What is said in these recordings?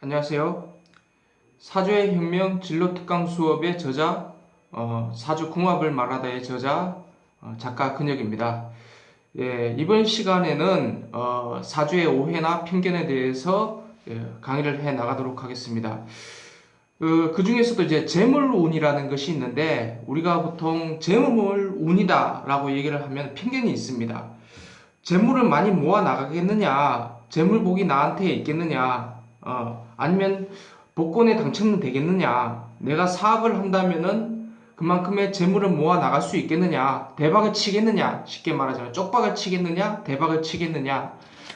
안녕하세요. 사주의 혁명 진로 특강 수업의 저자, 사주 궁합을 말하다의 저자, 작가 근혁입니다. 예, 이번 시간에는 사주의 오해나 편견에 대해서 강의를 해 나가도록 하겠습니다. 그 중에서도 이제 재물운이라는 것이 있는데, 우리가 보통 재물운이다라고 얘기를 하면 편견이 있습니다. 재물을 많이 모아 나가겠느냐, 재물복이 나한테 있겠느냐, 아니면 복권에 당첨은 되겠느냐, 내가 사업을 한다면은 그만큼의 재물을 모아 나갈 수 있겠느냐, 대박을 치겠느냐, 쉽게 말하자면 쪽박을 치겠느냐, 대박을 치겠느냐,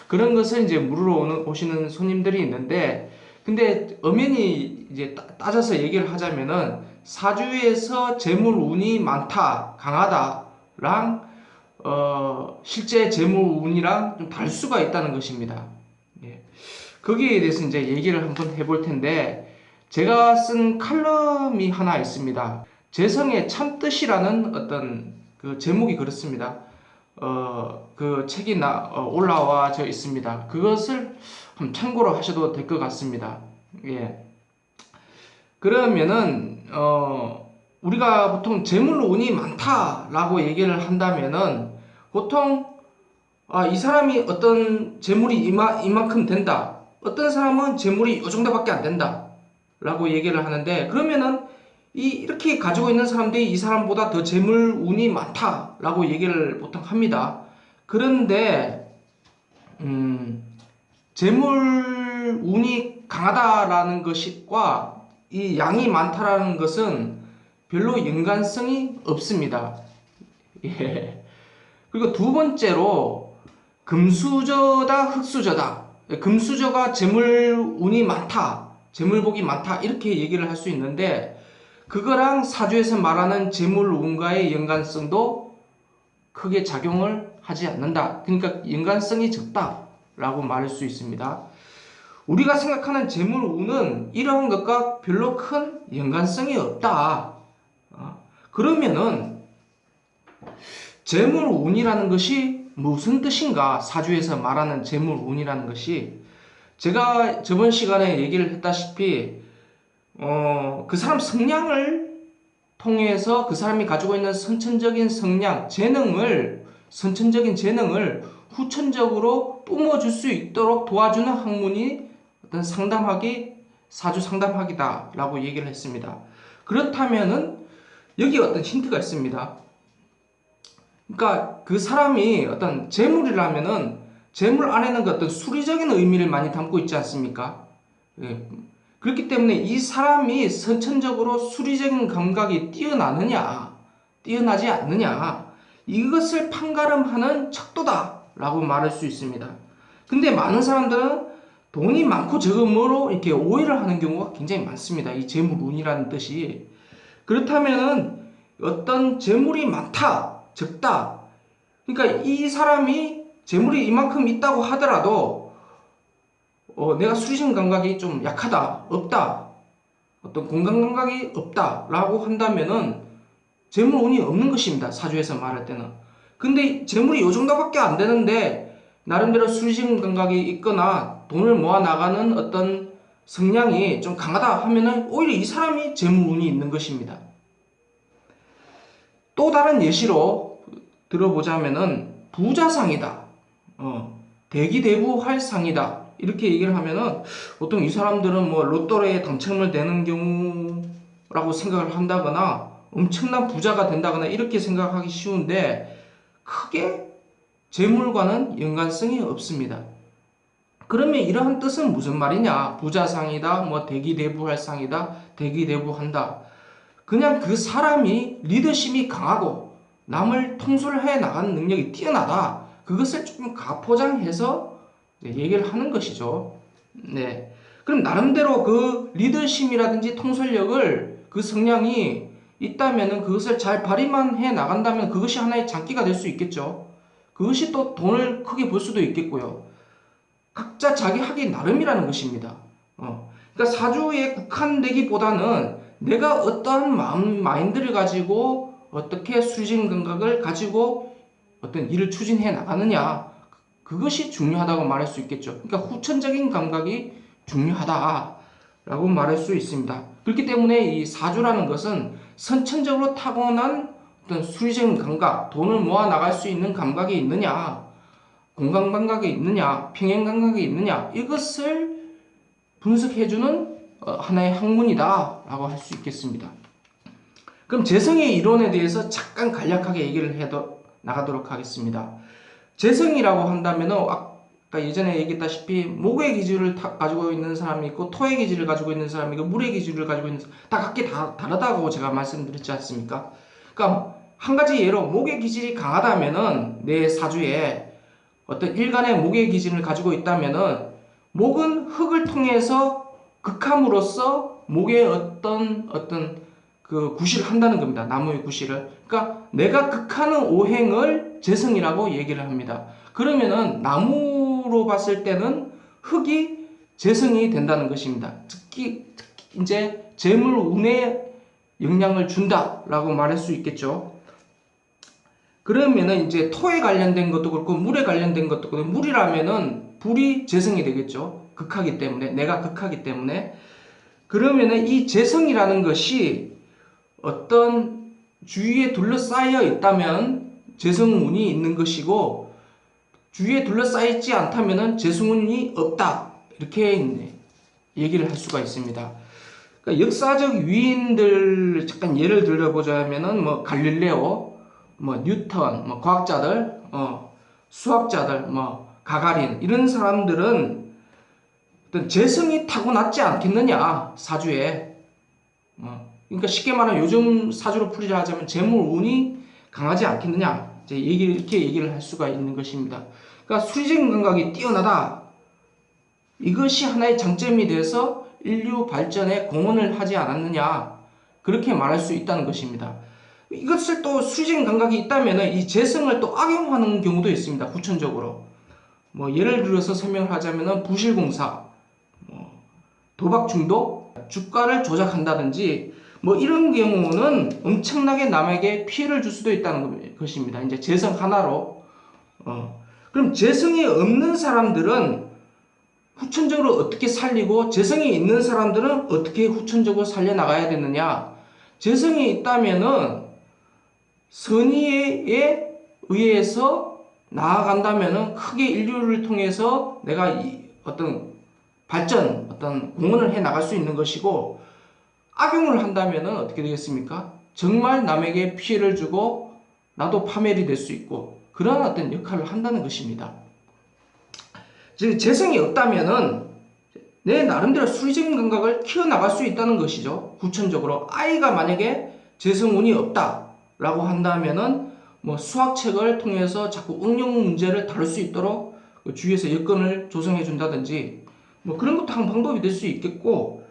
그런 것을 이제 물으러 오시는 손님들이 있는데, 근데 엄연히 이제 따져서 얘기를 하자면은 사주에서 재물 운이 많다, 강하다랑 실제 재물 운이랑 좀 다를 수가 있다는 것입니다. 예. 거기에 대해서 이제 얘기를 한번 해볼 텐데, 제가 쓴 칼럼이 하나 있습니다. 재성의 참뜻이라는 어떤 그 제목이 그렇습니다. 그 책이 올라와 있습니다. 그것을 한번 참고로 하셔도 될 것 같습니다. 예. 그러면은, 우리가 보통 재물 운이 많다라고 얘기를 한다면은, 보통, 이 사람이 어떤 재물이 이만큼 된다. 어떤 사람은 재물이 이 정도밖에 안 된다. 라고 얘기를 하는데, 그러면은, 이렇게 가지고 있는 사람들이 이 사람보다 더 재물 운이 많다라고 얘기를 보통 합니다. 그런데, 재물 운이 강하다라는 것과 이 양이 많다라는 것은 별로 연관성이 없습니다. 예. 그리고 두 번째로 금수저다 흙수저다. 금수저가 재물운이 많다, 재물복이 많다 이렇게 얘기를 할 수 있는데, 그거랑 사주에서 말하는 재물운과의 연관성도 크게 작용을 하지 않는다. 그러니까 연관성이 적다라고 말할 수 있습니다. 우리가 생각하는 재물운은 이러한 것과 별로 큰 연관성이 없다. 그러면은 재물운이라는 것이 무슨 뜻인가? 사주에서 말하는 재물운이라는 것이, 제가 저번 시간에 얘기를 했다시피 그 사람 성량을 통해서 그 사람이 가지고 있는 선천적인 성량, 선천적인 재능을 후천적으로 뿜어줄 수 있도록 도와주는 학문이 어떤 사주 상담학이다 라고 얘기를 했습니다. 그렇다면은 여기 어떤 힌트가 있습니다. 그러니까 그 사람이 어떤 재물이라면은 재물 안에는 그 어떤 수리적인 의미를 많이 담고 있지 않습니까? 예. 그렇기 때문에 이 사람이 선천적으로 수리적인 감각이 뛰어나지 않느냐, 이것을 판가름하는 척도다라고 말할 수 있습니다. 근데 많은 사람들은 돈이 많고 적음으로 이렇게 오해를 하는 경우가 굉장히 많습니다. 이 재물운이라는 뜻이. 그렇다면은 어떤 재물이 많다, 적다. 그러니까 이 사람이 재물이 이만큼 있다고 하더라도 내가 수리적 감각이 좀 약하다, 없다, 어떤 공간 감각이 없다라고 한다면은 재물운이 없는 것입니다. 사주에서 말할 때는. 근데 재물이 이 정도밖에 안 되는데 나름대로 수리적 감각이 있거나 돈을 모아 나가는 어떤 성향이 좀 강하다 하면은 오히려 이 사람이 재물운이 있는 것입니다. 또 다른 예시로 들어보자면은 부자상이다, 대기대부할 상이다 이렇게 얘기를 하면은 보통 이 사람들은 뭐 로또에 당첨을 되는 경우라고 생각을 한다거나 엄청난 부자가 된다거나 이렇게 생각하기 쉬운데, 크게 재물과는 연관성이 없습니다. 그러면 이러한 뜻은 무슨 말이냐? 부자상이다, 뭐 대기대부할 상이다, 대기대부한다. 그냥 그 사람이 리더십이 강하고 남을 통솔해 나가는 능력이 뛰어나다. 그것을 조금 가포장해서 얘기를 하는 것이죠. 네. 그럼 나름대로 그 리더십이라든지 통솔력을, 그 성향이 있다면은 그것을 잘 발휘만 해 나간다면 그것이 하나의 장기가 될 수 있겠죠. 그것이 또 돈을 크게 벌 수도 있겠고요. 각자 자기 하기 나름이라는 것입니다. 그러니까 사주에 국한되기보다는 내가 어떠한 마인드를 가지고 어떻게 수직 감각을 가지고 어떤 일을 추진해 나가느냐, 그것이 중요하다고 말할 수 있겠죠. 그러니까 후천적인 감각이 중요하다. 라고 말할 수 있습니다. 그렇기 때문에 이 사주라는 것은 선천적으로 타고난 어떤 수리적인 감각, 돈을 모아 나갈 수 있는 감각이 있느냐, 공간 감각이 있느냐, 평행 감각이 있느냐, 이것을 분석해주는 하나의 학문이다 라고 할 수 있겠습니다. 그럼 재성의 이론에 대해서 잠깐 간략하게 얘기를 나가도록 하겠습니다. 재성이라고 한다면 아까 예전에 얘기했다시피 목의 기질을 가지고 있는 사람이 있고 토의 기질을 가지고 있는 사람이 있고 물의 기질을 가지고 있는 사람, 다 각기 다르다고 제가 말씀드렸지 않습니까? 그러니까 한 가지 예로 목의 기질이 강하다면은 내 사주에 어떤 일간의 목의 기질을 가지고 있다면은 목은 흙을 통해서 극함으로써 목의 어떤 그 구실을 한다는 겁니다. 나무의 구실을. 그러니까 내가 극하는 오행을 재성이라고 얘기를 합니다. 그러면은 나무로 봤을 때는 흙이 재성이 된다는 것입니다. 특히 이제 재물 운에 영향을 준다라고 말할 수 있겠죠. 그러면은 이제 토에 관련된 것도 그렇고 물에 관련된 것도 그렇고 물이라면은 불이 재성이 되겠죠. 극하기 때문에 내가 극하기 때문에 그러면은 이 재성이라는 것이 어떤 주위에 둘러싸여 있다면 재성운이 있는 것이고 주위에 둘러싸여 있지 않다면 재성운이 없다 이렇게 얘기를 할 수가 있습니다. 그러니까 역사적 위인들 잠깐 예를 들어보자면은 뭐 갈릴레오, 뭐 뉴턴, 뭐 과학자들, 수학자들, 뭐 가가린 이런 사람들은 어떤 재성이 타고났지 않겠느냐 사주에. 그러니까 쉽게 말하면 요즘 사주로 풀이를 하자면 재물운이 강하지 않겠느냐 이제 이렇게 얘기를 할 수가 있는 것입니다. 그러니까 수리적인 감각이 뛰어나다. 이것이 하나의 장점이 돼서 인류 발전에 공헌을 하지 않았느냐 그렇게 말할 수 있다는 것입니다. 이것을 또 수리적인 감각이 있다면 이 재성을 또 악용하는 경우도 있습니다. 후천적으로. 뭐 예를 들어서 설명을 하자면 부실공사, 도박 중독, 주가를 조작한다든지 뭐 이런 경우는 엄청나게 남에게 피해를 줄 수도 있다는 것입니다. 이제 재성 하나로. 그럼 재성이 없는 사람들은 후천적으로 어떻게 살리고 재성이 있는 사람들은 어떻게 후천적으로 살려나가야 되느냐. 재성이 있다면은 선의에 의해서 나아간다면은 크게 인류를 통해서 내가 어떤 발전, 어떤 공헌을 해 나갈 수 있는 것이고 악용을 한다면은 어떻게 되겠습니까? 정말 남에게 피해를 주고 나도 파멸이 될 수 있고 그런 어떤 역할을 한다는 것입니다. 즉 재성이 없다면은 내 나름대로 수리적인 감각을 키워나갈 수 있다는 것이죠. 후천적으로 아이가 만약에 재성운이 없다라고 한다면은 뭐 수학책을 통해서 자꾸 응용 문제를 다룰 수 있도록 주위에서 여건을 조성해 준다든지 뭐 그런 것도 한 방법이 될 수 있겠고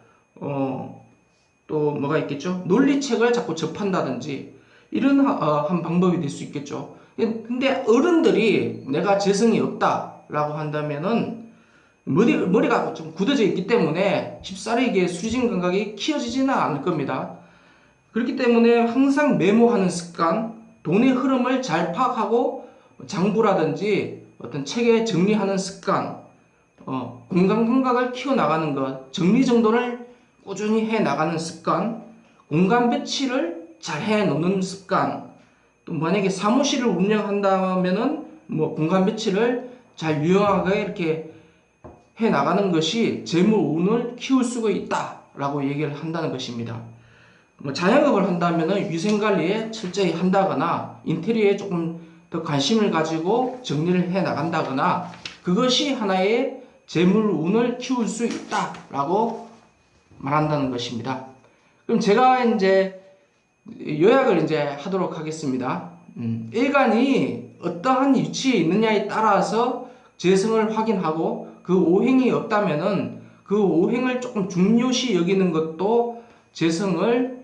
또 뭐가 있겠죠? 논리책을 자꾸 접한다든지 이런 한 방법이 될 수 있겠죠. 근데 어른들이 내가 재성이 없다라고 한다면은 머리가 좀 굳어져 있기 때문에 쉽사리게 수리적인 감각이 키워지지는 않을 겁니다. 그렇기 때문에 항상 메모하는 습관, 돈의 흐름을 잘 파악하고 장부라든지 어떤 책에 정리하는 습관, 공간 감각을 키워나가는 것, 정리정돈을 꾸준히 해 나가는 습관, 공간 배치를 잘 해 놓는 습관, 또 만약에 사무실을 운영한다면은 뭐 공간 배치를 잘 유용하게 이렇게 해 나가는 것이 재물운을 키울 수가 있다라고 얘기를 한다는 것입니다. 뭐 자영업을 한다면은 위생관리에 철저히 한다거나 인테리어에 조금 더 관심을 가지고 정리를 해 나간다거나 그것이 하나의 재물운을 키울 수 있다라고 말한다는 것입니다. 그럼 제가 이제 요약을 이제 하도록 하겠습니다. 일간이 어떠한 위치에 있느냐에 따라서 재성을 확인하고 그 오행이 없다면은 그 오행을 조금 중요시 여기는 것도 재성을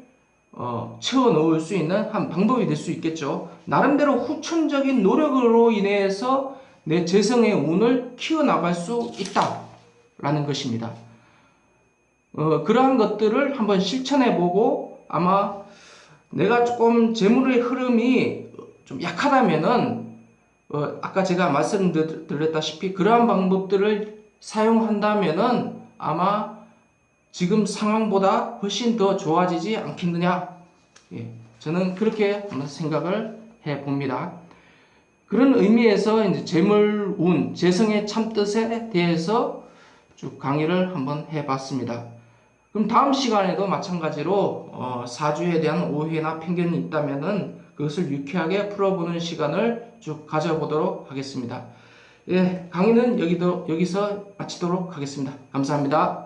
채워 넣을 수 있는 한 방법이 될 수 있겠죠. 나름대로 후천적인 노력으로 인해서 내 재성의 운을 키워나갈 수 있다라는 것입니다. 그러한 것들을 한번 실천해보고 아마 내가 조금 재물의 흐름이 좀 약하다면은 아까 제가 말씀드렸다시피 그러한 방법들을 사용한다면은 아마 지금 상황보다 훨씬 더 좋아지지 않겠느냐? 예, 저는 그렇게 한번 생각을 해 봅니다. 그런 의미에서 이제 재물운, 재성의 참뜻에 대해서 쭉 강의를 한번 해봤습니다. 그럼 다음 시간에도 마찬가지로 사주에 대한 오해나 편견이 있다면은 그것을 유쾌하게 풀어보는 시간을 쭉 가져보도록 하겠습니다. 예, 강의는 여기서 마치도록 하겠습니다. 감사합니다.